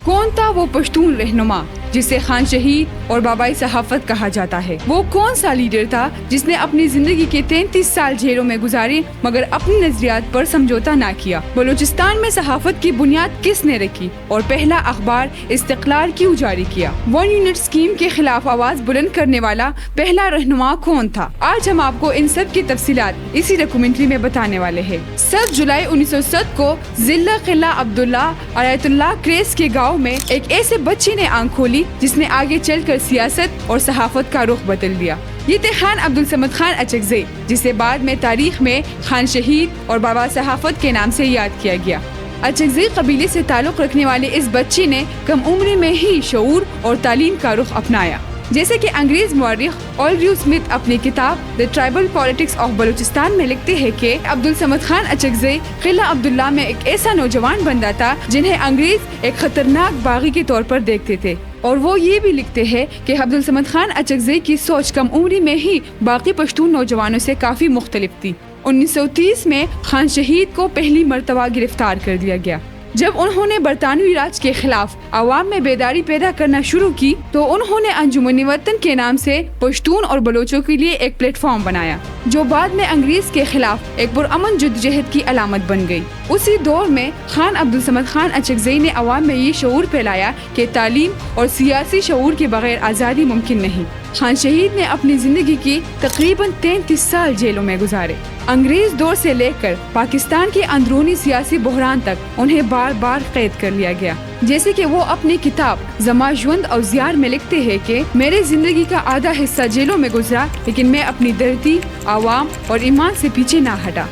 کون تھا وہ پشتون رہنما جسے خان شہید اور بابائے صحافت کہا جاتا ہے؟ وہ کون سا لیڈر تھا جس نے اپنی زندگی کے 33 سال جیلوں میں گزارے مگر اپنی نظریات پر سمجھوتا نہ کیا؟ بلوچستان میں صحافت کی بنیاد کس نے رکھی اور پہلا اخبار استقلال کیوں جاری کیا؟ 1 یونٹ اسکیم کے خلاف آواز بلند کرنے والا پہلا رہنما کون تھا؟ آج ہم آپ کو ان سب کی تفصیلات اسی ڈاکومنٹری میں بتانے والے ہیں۔ 7 جولائی 1907 کو ضلع قلعہ عبداللہ آیت اللہ کریس کے گاؤں میں ایک ایسے بچے نے آنکھ کھولی جس نے آگے چل کر سیاست اور صحافت کا رخ بدل دیا۔ یہ تھے خان عبدالصمد خان اچکزئی، جسے بعد میں تاریخ میں خان شہید اور بابا صحافت کے نام سے یاد کیا گیا۔ اچکزئی قبیلے سے تعلق رکھنے والے اس بچے نے کم عمری میں ہی شعور اور تعلیم کا رخ اپنایا، جیسے کہ انگریز مورخ آلڈریو اسمتھ اپنی کتاب دی ٹرائبل پالیٹکس آف بلوچستان میں لکھتے ہیں کہ عبدالصمد خان اچکزئی قلعہ عبداللہ میں ایک ایسا نوجوان بندہ تھا جنہیں انگریز ایک خطرناک باغی کے طور پر دیکھتے تھے، اور وہ یہ بھی لکھتے ہیں کہ عبدالصمد خان اچکزئی کی سوچ کم عمری میں ہی باقی پشتون نوجوانوں سے کافی مختلف تھی۔ 1930 میں خان شہید کو پہلی مرتبہ گرفتار کر دیا گیا۔ جب انہوں نے برطانوی راج کے خلاف عوام میں بیداری پیدا کرنا شروع کی تو انہوں نے انجمن وطن کے نام سے پشتون اور بلوچوں کے لیے ایک پلیٹ فارم بنایا، جو بعد میں انگریز کے خلاف ایک پرامن جدوجہد کی علامت بن گئی۔ اسی دور میں خان عبدالصمد خان اچکزئی نے عوام میں یہ شعور پھیلایا کہ تعلیم اور سیاسی شعور کے بغیر آزادی ممکن نہیں۔ خان شہید نے اپنی زندگی کی تقریباً 33 سال جیلوں میں گزارے۔ انگریز دور سے لے کر پاکستان کے اندرونی سیاسی بحران تک انہیں بار بار قید کر لیا گیا، جیسے کہ وہ اپنی کتاب زماجوند اوزیار میں لکھتے ہیں کہ میرے زندگی کا آدھا حصہ جیلوں میں گزرا، لیکن میں اپنی دھرتی، عوام اور ایمان سے پیچھے نہ ہٹا۔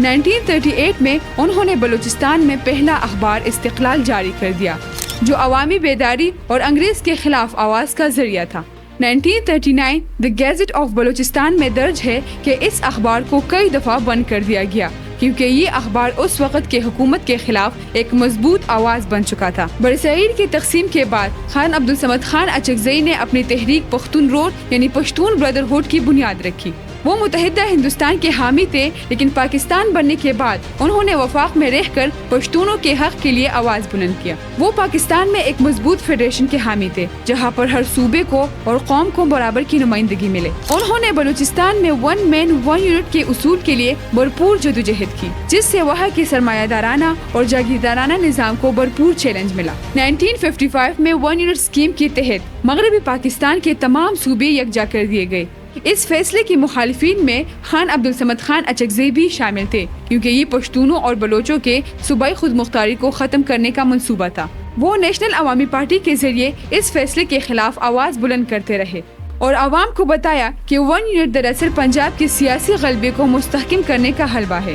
1938 میں انہوں نے بلوچستان میں پہلا اخبار استقلال جاری کر دیا، جو عوامی بیداری اور انگریز کے خلاف آواز کا ذریعہ تھا۔ 1939 دی گیزٹ آف بلوچستان میں درج ہے کہ اس اخبار کو کئی دفعہ بند کر دیا گیا کیونکہ یہ اخبار اس وقت کے حکومت کے خلاف ایک مضبوط آواز بن چکا تھا۔ برصغیر کی تقسیم کے بعد خان عبدالصمد خان اچکزئی نے اپنی تحریک پختون روڈ یعنی پشتون بردرہوڈ کی بنیاد رکھی۔ وہ متحدہ ہندوستان کے حامی تھے، لیکن پاکستان بننے کے بعد انہوں نے وفاق میں رہ کر پشتونوں کے حق کے لیے آواز بلند کیا۔ وہ پاکستان میں ایک مضبوط فیڈریشن کے حامی تھے جہاں پر ہر صوبے کو اور قوم کو برابر کی نمائندگی ملے۔ انہوں نے بلوچستان میں 1 مین 1 یونٹ کے اصول کے لیے بھرپور جدوجہد کی، جس سے وہاں کے سرمایہ دارانہ اور جاگیردارانہ نظام کو بھرپور چیلنج ملا۔ 1955 میں 1 یونٹ اسکیم کے تحت مغربی پاکستان کے تمام صوبے یکجا کر دیے گئے۔ اس فیصلے کی مخالفین میں خان عبدالصمد خان اچکزئی بھی شامل تھے، کیونکہ یہ پشتونوں اور بلوچوں کے صوبائی خود مختاری کو ختم کرنے کا منصوبہ تھا۔ وہ نیشنل عوامی پارٹی کے ذریعے اس فیصلے کے خلاف آواز بلند کرتے رہے اور عوام کو بتایا کہ 1 یونٹ دراصل پنجاب کے سیاسی غلبے کو مستحکم کرنے کا حلبہ ہے۔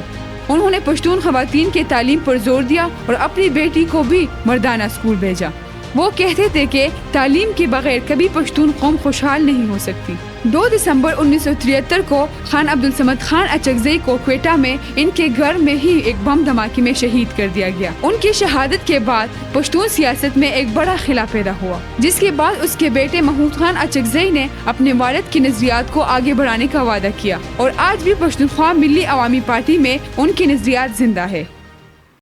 انہوں نے پشتون خواتین کے تعلیم پر زور دیا اور اپنی بیٹی کو بھی مردانہ اسکول بھیجا۔ وہ کہتے تھے کہ تعلیم کے بغیر کبھی پشتون قوم خوشحال نہیں ہو سکتی۔ 2 دسمبر 1973 کو خان عبدالصمد خان اچکزئی کو کوئٹہ میں ان کے گھر میں ہی ایک بم دھماکے میں شہید کر دیا گیا۔ ان کی شہادت کے بعد پشتون سیاست میں ایک بڑا خلا پیدا ہوا، جس کے بعد اس کے بیٹے محمود خان اچکزئی نے اپنے والد کی نظریات کو آگے بڑھانے کا وعدہ کیا، اور آج بھی پشتونخوا ملی عوامی پارٹی میں ان کی نظریات زندہ ہے۔